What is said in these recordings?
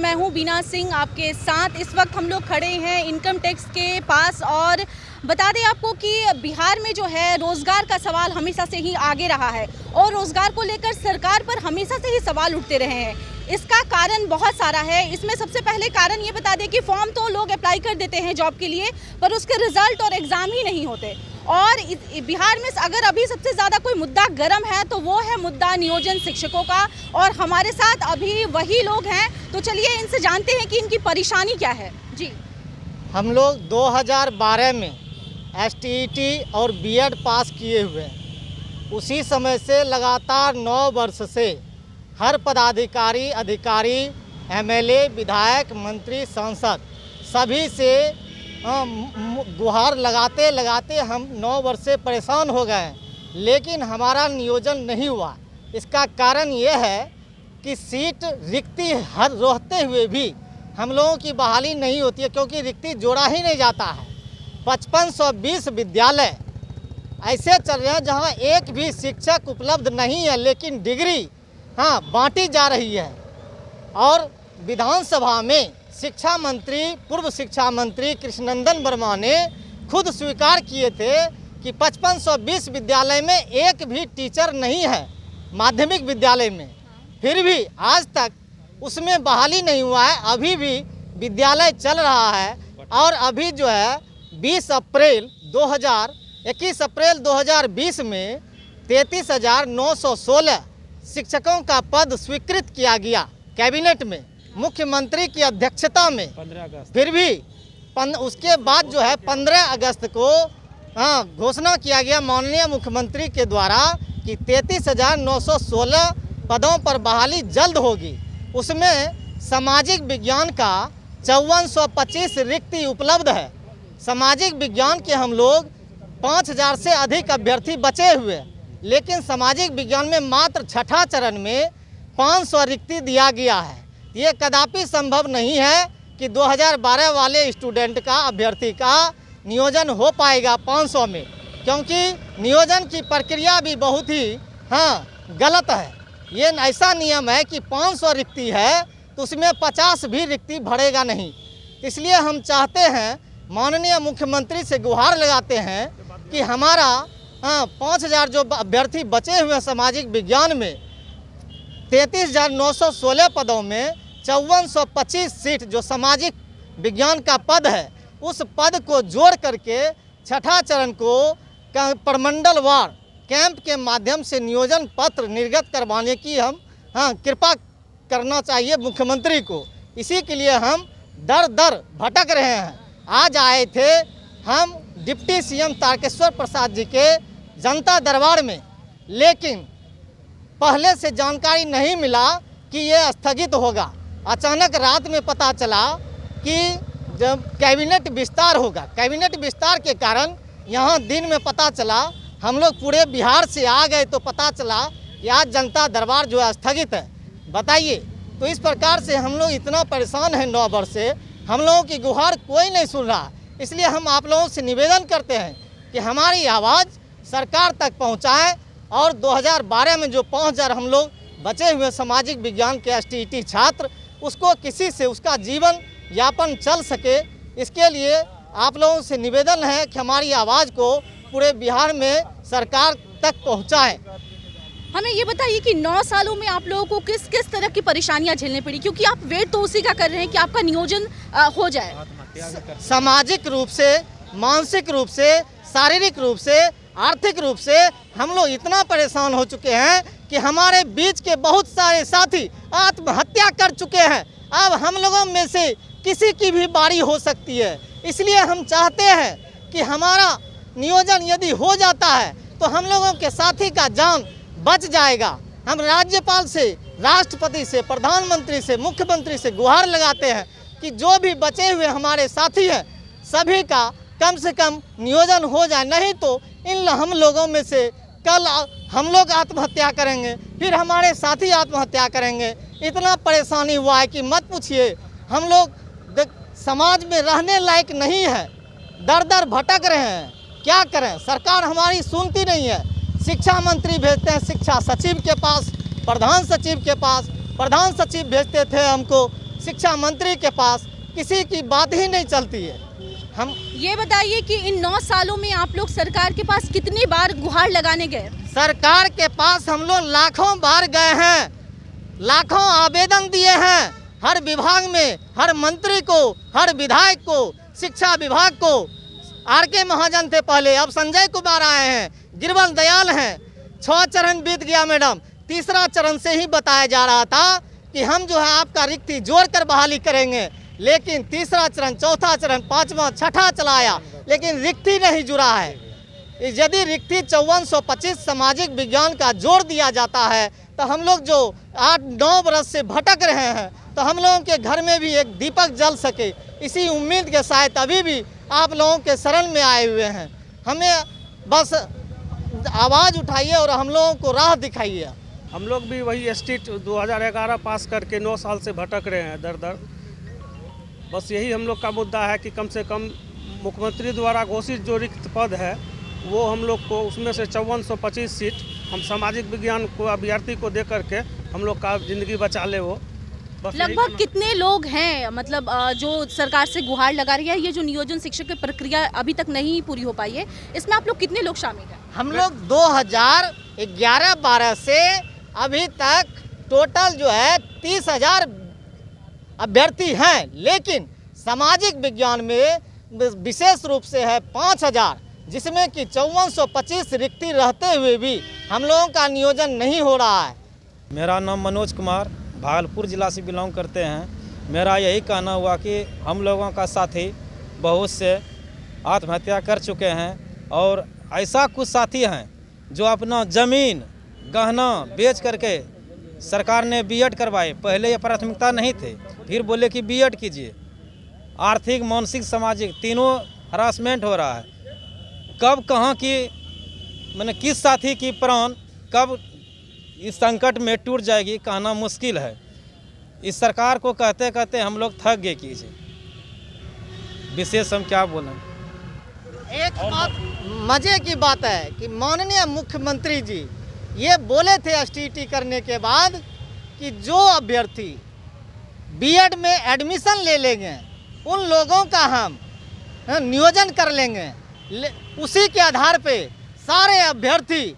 मैं हूं बीना सिंह आपके साथ। इस वक्त हम लोग खड़े हैं इनकम टैक्स के पास और बता दें आपको कि बिहार में जो है रोज़गार का सवाल हमेशा से ही आगे रहा है और रोज़गार को लेकर सरकार पर हमेशा से ही सवाल उठते रहे हैं। इसका कारण बहुत सारा है। इसमें सबसे पहले कारण ये बता दें कि फॉर्म तो लोग अप्लाई कर देते हैं जॉब के लिए, पर उसके रिजल्ट और एग्ज़ाम ही नहीं होते। और बिहार में अगर अभी सबसे ज़्यादा कोई मुद्दा गर्म है तो वो है मुद्दा नियोजन शिक्षकों का, और हमारे साथ अभी वही लोग हैं। तो चलिए इनसे जानते हैं कि इनकी परेशानी क्या है। जी, हम लोग 2012 में एसटीईटी और बीएड पास किए हुए हैं। उसी समय से लगातार 9 वर्ष से हर पदाधिकारी, अधिकारी, एमएलए, विधायक, मंत्री, सांसद सभी से गुहार लगाते लगाते हम 9 वर्ष से परेशान हो गए हैं, लेकिन हमारा नियोजन नहीं हुआ। इसका कारण ये है कि सीट रिक्ति हर रहते हुए भी हम लोगों की बहाली नहीं होती है, क्योंकि रिक्ति जोड़ा ही नहीं जाता है। 5520 विद्यालय ऐसे चल रहे हैं जहां एक भी शिक्षक उपलब्ध नहीं है, लेकिन डिग्री बांटी जा रही है। और विधानसभा में शिक्षा मंत्री, पूर्व शिक्षा मंत्री कृष्णनंदन वर्मा ने खुद स्वीकार किए थे कि 5520 विद्यालय में एक भी टीचर नहीं है माध्यमिक विद्यालय में। फिर भी आज तक उसमें बहाली नहीं हुआ है। अभी भी विद्यालय चल रहा है और अभी जो है 21 अप्रैल 2020 में 33,916 शिक्षकों का पद स्वीकृत किया गया कैबिनेट में, मुख्यमंत्री की अध्यक्षता में। 15 अगस्त। फिर भी उसके बाद जो है 15 अगस्त को घोषणा किया गया माननीय मुख्यमंत्री के द्वारा कि 33,916 पदों पर बहाली जल्द होगी। उसमें सामाजिक विज्ञान का 5425 रिक्ति उपलब्ध है। सामाजिक विज्ञान के हम लोग 5000 से अधिक अभ्यर्थी बचे हुए, लेकिन सामाजिक विज्ञान में मात्र छठा चरण में 500 रिक्ति दिया गया है। ये कदापि संभव नहीं है कि 2012 वाले स्टूडेंट का, अभ्यर्थी का नियोजन हो पाएगा 500 में, क्योंकि नियोजन की प्रक्रिया भी बहुत ही गलत है। ये ऐसा नियम है कि 500 रिक्ति है तो उसमें 50 भी रिक्ति भरेगा नहीं। इसलिए हम चाहते हैं, माननीय मुख्यमंत्री से गुहार लगाते हैं कि हमारा 5000 जो अभ्यर्थी बचे हुए हैं सामाजिक विज्ञान में, 33,916 पदों में 5425 सीट जो सामाजिक विज्ञान का पद है, उस पद को जोड़ करके छठा चरण को प्रमंडलवार कैंप के माध्यम से नियोजन पत्र निर्गत करवाने की हम कृपा करना चाहिए मुख्यमंत्री को। इसी के लिए हम दर दर भटक रहे हैं। आज आए थे हम डिप्टी सीएम तारकेश्वर प्रसाद जी के जनता दरबार में, लेकिन पहले से जानकारी नहीं मिला कि ये स्थगित होगा। अचानक रात में पता चला कि जब कैबिनेट विस्तार होगा, कैबिनेट विस्तार के कारण यहाँ दिन में पता चला, हम लोग पूरे बिहार से आ गए तो पता चला कि आज जनता दरबार जो है स्थगित है। बताइए, तो इस प्रकार से हम लोग इतना परेशान हैं 9 वर्ष से, हम लोगों की गुहार कोई नहीं सुन रहा। इसलिए हम आप लोगों से निवेदन करते हैं कि हमारी आवाज़ सरकार तक पहुंचाएं और 2012 में जो 5000 हम लोग बचे हुए सामाजिक विज्ञान के एसटीईटी छात्र, उसको किसी से उसका जीवन यापन चल सके। इसके लिए आप लोगों से निवेदन है कि हमारी आवाज़ को पूरे बिहार में सरकार तक पहुंचाएं। हमें ये बताइए कि 9 सालों में आप लोगों को किस किस तरह की परेशानियां झेलनी पड़ी, क्योंकि आप वेट तो उसी का कर रहे हैं कि आपका नियोजन हो जाए। सामाजिक रूप से, मानसिक रूप से, शारीरिक रूप से, आर्थिक रूप से हम लोग इतना परेशान हो चुके हैं कि हमारे बीच के बहुत सारे साथी आत्महत्या कर चुके हैं। अब हम लोगों में से किसी की भी बारी हो सकती है। इसलिए हम चाहते हैं कि हमारा नियोजन यदि हो जाता है तो हम लोगों के साथी का जान बच जाएगा। हम राज्यपाल से, राष्ट्रपति से, प्रधानमंत्री से, मुख्यमंत्री से गुहार लगाते हैं कि जो भी बचे हुए हमारे साथी हैं सभी का कम से कम नियोजन हो जाए, नहीं तो इन हम लोगों में से कल हम लोग आत्महत्या करेंगे, फिर हमारे साथी आत्महत्या करेंगे। इतना परेशानी हुआ है कि मत पूछिए। हम लोग समाज में रहने लायक नहीं है, दर दर भटक रहे हैं। क्या करें, सरकार हमारी सुनती नहीं है। शिक्षा मंत्री भेजते हैं शिक्षा सचिव के पास, प्रधान सचिव के पास, प्रधान सचिव भेजते थे हमको शिक्षा मंत्री के पास किसी की बात ही नहीं चलती है। हम ये बताइए कि इन 9 सालों में आप लोग सरकार के पास कितनी बार गुहार लगाने गए? सरकार के पास हम लोग लाखों बार गए हैं, लाखों आवेदन दिए हैं, हर विभाग में, हर मंत्री को, हर विधायक को, शिक्षा विभाग को। आर.के. महाजन थे पहले, अब संजय कुमार आए हैं, गिरवल दयाल हैं। 6 चरण बीत गया मैडम, तीसरा चरण से ही बताया जा रहा था कि हम जो है आपका रिक्ति जोड़ कर बहाली करेंगे, लेकिन तीसरा चरण, चौथा चरण, 5वां, 6ठा चलाया, लेकिन रिक्ति नहीं जुड़ा है। यदि रिक्ति 5425 सामाजिक विज्ञान का जोड़ दिया जाता है तो हम लोग जो 8-9 बरस से भटक रहे हैं, तो हम लोगों के घर में भी एक दीपक जल सके, इसी उम्मीद के साथ अभी भी आप लोगों के शरण में आए हुए हैं। हमें बस आवाज़ उठाइए और हम लोगों को राह दिखाइए। हम लोग भी वही एसटी 2011 पास करके 9 साल से भटक रहे हैं दर दर। बस यही हम लोग का मुद्दा है कि कम से कम मुख्यमंत्री द्वारा घोषित जो रिक्त पद है वो हम लोग को, उसमें से 5425 सीट हम सामाजिक विज्ञान को अभ्यर्थी को दे करके हम लोग का ज़िंदगी बचा ले। वो बस लगभग कितने लोग हैं, मतलब जो सरकार से गुहार लगा रही है? ये जो नियोजन शिक्षक की प्रक्रिया अभी तक नहीं पूरी हो पाई है, इसमें आप लोग कितने लोग शामिल हैं? हम लोग 2011-12 से अभी तक टोटल जो है 30,000 अभ्यर्थी हैं, लेकिन सामाजिक विज्ञान में विशेष रूप से है 5,000, जिसमें कि 5425 रिक्ति रहते हुए भी हम लोगों का नियोजन नहीं हो रहा है। मेरा नाम मनोज कुमार, भागलपुर ज़िला से बिलोंग करते हैं। मेरा यही कहना हुआ कि हम लोगों का साथी बहुत से आत्महत्या कर चुके हैं, और ऐसा कुछ साथी हैं जो अपना ज़मीन गहना बेच करके सरकार ने बीएड करवाए। पहले ये प्राथमिकता नहीं थे, फिर बोले कि बीएड कीजिए। आर्थिक, मानसिक, सामाजिक तीनों हरासमेंट हो रहा है। कब कहाँ की मैंने किस साथी की प्राण कब इस संकट में टूट जाएगी कहना मुश्किल है। इस सरकार को कहते कहते हम लोग थक गए। कीजिए, विशेष हम क्या बोलें। एक बात मजे की बात है कि माननीय मुख्यमंत्री जी ये बोले थे एसटीटी करने के बाद कि जो अभ्यर्थी बीएड में एडमिशन ले लेंगे उन लोगों का हम नियोजन कर लेंगे। उसी के आधार पे सारे अभ्यर्थी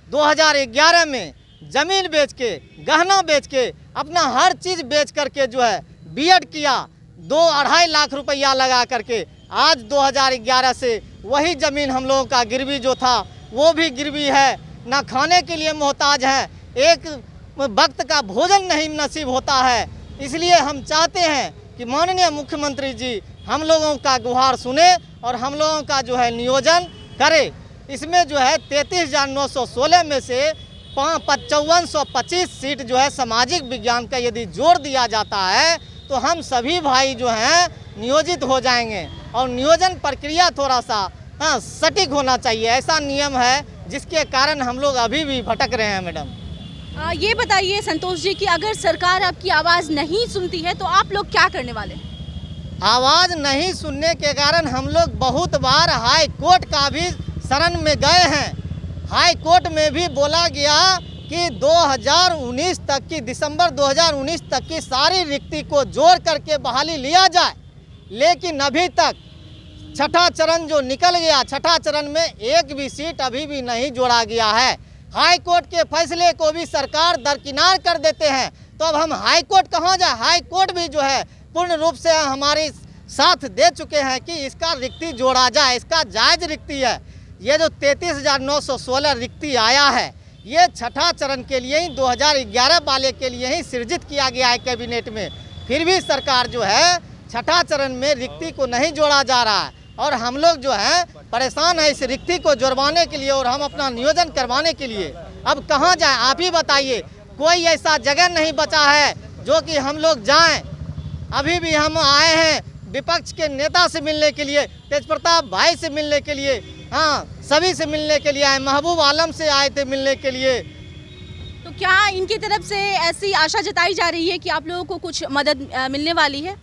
2011 में ज़मीन बेच के, गहना बेच के, अपना हर चीज़ बेच करके जो है बीएड किया, 2-2.5 लाख रुपया लगा करके। आज 2011 से वही ज़मीन हम लोगों का गिरवी जो था वो भी गिरवी है, ना खाने के लिए मोहताज है, एक वक्त का भोजन नहीं नसीब होता है। इसलिए हम चाहते हैं कि माननीय मुख्यमंत्री जी हम लोगों का गुहार सुने और हम लोगों का जो है नियोजन करे। इसमें जो है 33,916 में से 5425 सीट जो है सामाजिक विज्ञान का यदि जोड़ दिया जाता है तो हम सभी भाई जो हैं नियोजित हो जाएंगे। और नियोजन प्रक्रिया थोड़ा सा सटीक होना चाहिए, ऐसा नियम है जिसके कारण हम लोग अभी भी भटक रहे हैं। मैडम ये बताइए संतोष जी कि अगर सरकार आपकी आवाज़ नहीं सुनती है तो आप लोग क्या करने वाले हैं? आवाज़ नहीं सुनने के कारण हम लोग बहुत बार हाई कोर्ट का भी शरण में गए हैं। हाई कोर्ट में भी बोला गया कि 2019 तक की, दिसंबर 2019 तक की सारी रिक्ति को जोड़ करके बहाली लिया जाए, लेकिन अभी तक 6ठा चरण जो निकल गया, 6ठा चरण में एक भी सीट अभी भी नहीं जोड़ा गया है। हाई कोर्ट के फैसले को भी सरकार दरकिनार कर देते हैं, तो अब हम हाई कोर्ट कहाँ जाए? हाई कोर्ट भी जो है पूर्ण रूप से हमारे साथ दे चुके हैं कि इसका रिक्ति जोड़ा जाए, इसका जायज़ रिक्ति है। ये जो 33,916 रिक्ति आया है ये 6ठा चरण के लिए ही 2011 वाले के लिए ही सृजित किया गया है कैबिनेट में। फिर भी सरकार जो है 6ठा चरण में रिक्ति को नहीं जोड़ा जा रहा है, और हम लोग जो है परेशान है इस रिक्ति को जोड़वाने के लिए और हम अपना नियोजन करवाने के लिए। अब कहाँ जाएं? आप ही बताइए। कोई ऐसा जगह नहीं बचा है जो कि हम लोग जाएं। अभी भी हम आए हैं विपक्ष के नेता से मिलने के लिए, तेजप्रताप भाई से मिलने के लिए, हाँ सभी से मिलने के लिए आए, महबूब आलम से आए थे मिलने के लिए। तो क्या इनकी तरफ से ऐसी आशा जताई जा रही है कि आप लोगों को कुछ मदद मिलने वाली है?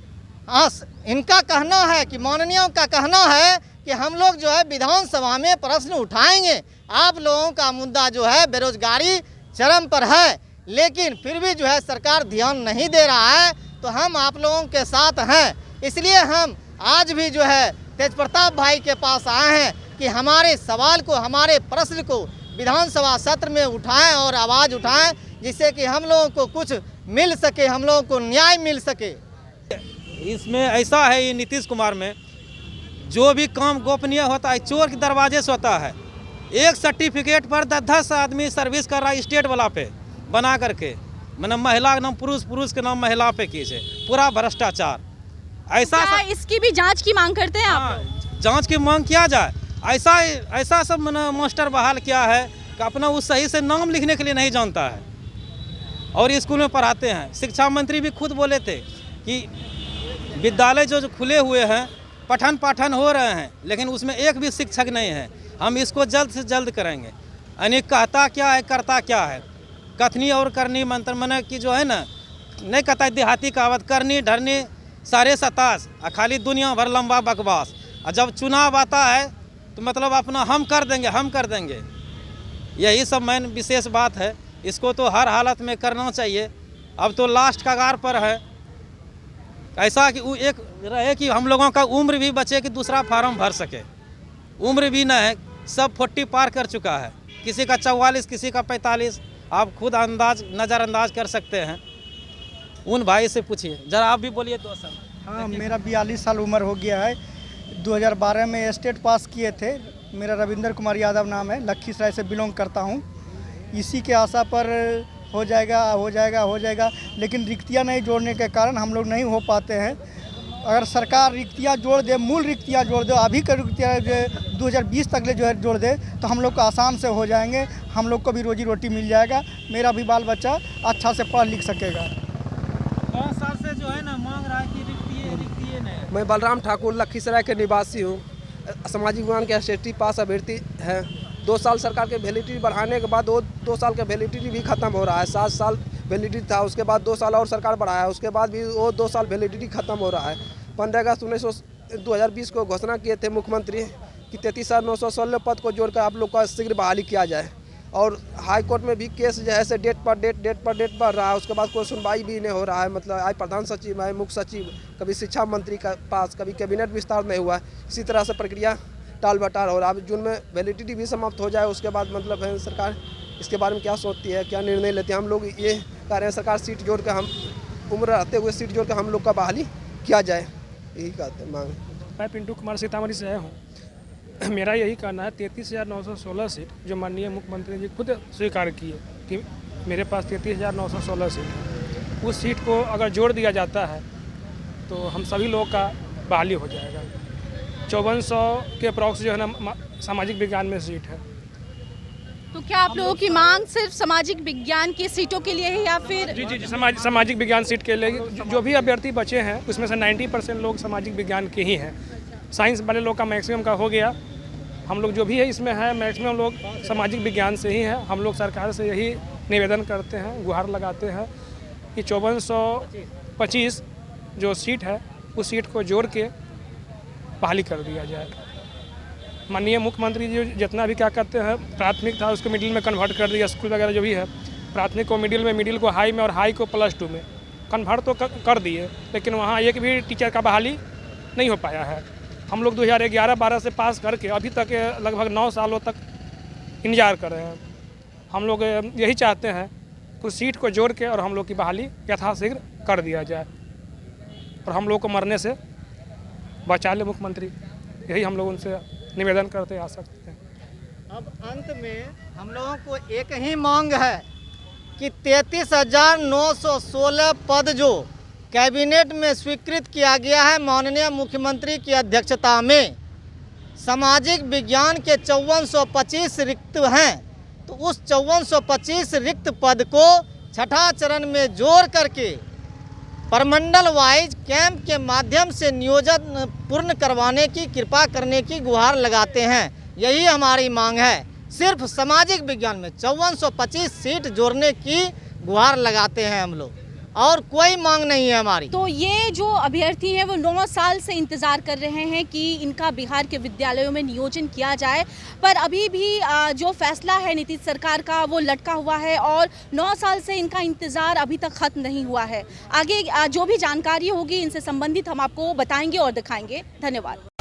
हाँ, इनका कहना है कि माननीयों का कहना है कि हम लोग जो है विधानसभा में प्रश्न उठाएंगे। आप लोगों का मुद्दा जो है बेरोजगारी चरम पर है, लेकिन फिर भी जो है सरकार ध्यान नहीं दे रहा है। तो तो हम आप लोगों के साथ हैं। इसलिए हम आज भी जो है तेज प्रताप भाई के पास आए हैं कि हमारे सवाल को, हमारे प्रश्न को विधानसभा सत्र में उठाएं और आवाज़ उठाएं, जिससे कि हम लोगों को कुछ मिल सके, हम लोगों को न्याय मिल सके। इसमें ऐसा है, ये नीतीश कुमार में जो भी काम गोपनीय होता है चोर के दरवाजे से होता है। एक सर्टिफिकेट पर 10 आदमी सर्विस कर रहा है स्टेट वाला पे बना करके, मतलब महिला के नाम पुरुष, पुरुष के नाम महिला पे कीजिए, पूरा भ्रष्टाचार। ऐसा क्या इसकी भी जांच की मांग करते हैं आप? हाँ, जांच की मांग किया जाए। ऐसा सब मास्टर बहाल किया है कि अपना उस सही से नाम लिखने के लिए नहीं जानता है और स्कूल में पढ़ाते हैं। शिक्षा मंत्री भी खुद बोले थे कि विद्यालय जो खुले हुए हैं, पठन पाठन हो रहे हैं, लेकिन उसमें एक भी शिक्षक नहीं है। हम इसको जल्द से जल्द करेंगे। यानी कहता क्या है, करता क्या है। कथनी और करनी मंत्र मने कि जो है ना, नहीं कहता है देहाती कहावत, करनी ढरनी सारे सतास, खाली दुनिया भर लंबा बकवास। और जब चुनाव आता है तो मतलब अपना हम कर देंगे, हम कर देंगे। यही सब मेन विशेष बात है। इसको तो हर हालत में करना चाहिए। अब तो लास्ट कगार पर है। ऐसा कि एक रहे कि हम लोगों का उम्र भी बचे कि दूसरा फार्म भर सके। उम्र भी न है, सब 40 पार कर चुका है। किसी का 44, किसी का 45। आप खुद नज़रअंदाज कर सकते हैं। उन भाई से पूछिए जरा, आप भी बोलिए 2 साल। हाँ, मेरा 42 साल उम्र हो गया है। 2012 में स्टेट पास किए थे। मेरा रविंदर कुमार यादव नाम है, लखीसराय से बिलोंग करता हूँ। इसी के आशा पर हो जाएगा, लेकिन रिक्तियाँ नहीं जोड़ने के कारण हम लोग नहीं हो पाते हैं। अगर सरकार रिक्तियाँ जोड़ दे, मूल रिक्तियाँ जोड़ दे, अभी का रिक्तियाँ 2020 तक ले जो है जोड़ दे, तो हम लोग को आसान से हो जाएंगे। हम लोग को भी रोजी रोटी मिल जाएगा, मेरा भी बाल बच्चा अच्छा से पढ़ लिख सकेगा। 5 साल से जो है ना मांग रहा है कि रिक्तिये नहीं। मैं बलराम ठाकुर लखीसराय के निवासी हूँ। सामाजिक विज्ञान के एसएसटी पास अभ्यर्थी है। 2 साल सरकार के वैलिडिटी बढ़ाने के बाद वो 2 साल का वैलिडिटी भी ख़त्म हो रहा है। 7 साल वैलिडिटी था, उसके बाद 2 साल और सरकार बढ़ाया, उसके बाद भी वो 2 साल वैलिडिटी ख़त्म हो रहा है। 15 अगस्त 2020 को घोषणा किए थे मुख्यमंत्री कि 33,916 पद को जोड़कर आप लोग का शीघ्र बहाली किया जाए। और हाई कोर्ट में भी केस जो है से डेट पर डेट बढ़ रहा है। उसके बाद कोई सुनवाई भी नहीं हो रहा है। मतलब आज प्रधान सचिव, आए मुख्य सचिव, कभी शिक्षा मंत्री का पास, कभी कैबिनेट विस्तार नहीं हुआ। इसी तरह से प्रक्रिया टाल बटाल हो रहा है। अब जून में वैलिडिटी भी समाप्त हो जाए, उसके बाद मतलब है सरकार इसके बारे में क्या सोचती है, क्या निर्णय लेती है। हम लोग ये कह रहे हैं सरकार सीट जोड़ कर, हम उम्र रहते हुए सीट जोड़ कर हम लोग का बहाली किया जाए, यही कहते हैं मांग। मैं पिंटू कुमार सीतामढ़ी से आया हूँ। मेरा यही कहना है 33,916 सीट जो माननीय मुख्यमंत्री जी खुद स्वीकार किए कि मेरे पास 33,916 सीट है, उस सीट को अगर जोड़ दिया जाता है तो हम सभी लोगों का बहाली हो जाएगा। 5400 के अप्रॉक्स जो है ना सामाजिक विज्ञान में सीट है। तो क्या आप लोगों की मांग सिर्फ सामाजिक विज्ञान की सीटों के लिए है या फिर? जी सामाजिक विज्ञान सीट के लिए जो भी अभ्यर्थी बचे हैं उसमें से 90% लोग सामाजिक विज्ञान के ही हैं। साइंस वाले लोग का मैक्सिमम का हो गया। हम लोग जो भी है इसमें है, मैक्सिमम लोग सामाजिक विज्ञान से ही हैं। हम लोग सरकार से यही निवेदन करते हैं, गुहार लगाते हैं कि 5425 जो सीट है उस सीट को जोड़ के बहाली कर दिया जाए। माननीय मुख्यमंत्री जी जितना भी क्या करते हैं, प्राथमिक था उसको मिडिल में कन्वर्ट कर दिया। स्कूल वगैरह जो भी है, प्राथमिक को मिडिल में, मिडिल को हाई में और हाई को +2 में कन्वर्ट तो कर दिए, लेकिन वहाँ एक भी टीचर का बहाली नहीं हो पाया है। हम लोग 2011-12 से पास करके अभी तक लगभग 9 सालों तक इंतजार कर रहे हैं। हम लोग यही चाहते हैं कि सीट को जोड़ के और हम लोग की बहाली यथाशीघ्र कर दिया जाए और हम लोग को मरने से बचा ले मुख्यमंत्री। यही हम लोग उनसे निवेदन करते आ सकते हैं। अब अंत में हम लोगों को एक ही मांग है कि 33,916 पद जो कैबिनेट में स्वीकृत किया गया है माननीय मुख्यमंत्री की अध्यक्षता में, सामाजिक विज्ञान के 5425 रिक्त हैं, तो उस 5425 रिक्त पद को छठा चरण में जोड़ करके परमंडल वाइज कैंप के माध्यम से नियोजन पूर्ण करवाने की कृपा करने की गुहार लगाते हैं। यही हमारी मांग है। सिर्फ सामाजिक विज्ञान में 5425 सीट जोड़ने की गुहार लगाते हैं हम लोग। और कोई मांग नहीं है हमारी। तो ये जो अभ्यर्थी हैं वो 9 साल से इंतज़ार कर रहे हैं कि इनका बिहार के विद्यालयों में नियोजन किया जाए, पर अभी भी जो फैसला है नीतीश सरकार का वो लटका हुआ है और 9 साल से इनका इंतज़ार अभी तक ख़त्म नहीं हुआ है। आगे जो भी जानकारी होगी इनसे संबंधित हम आपको बताएंगे और दिखाएंगे। धन्यवाद।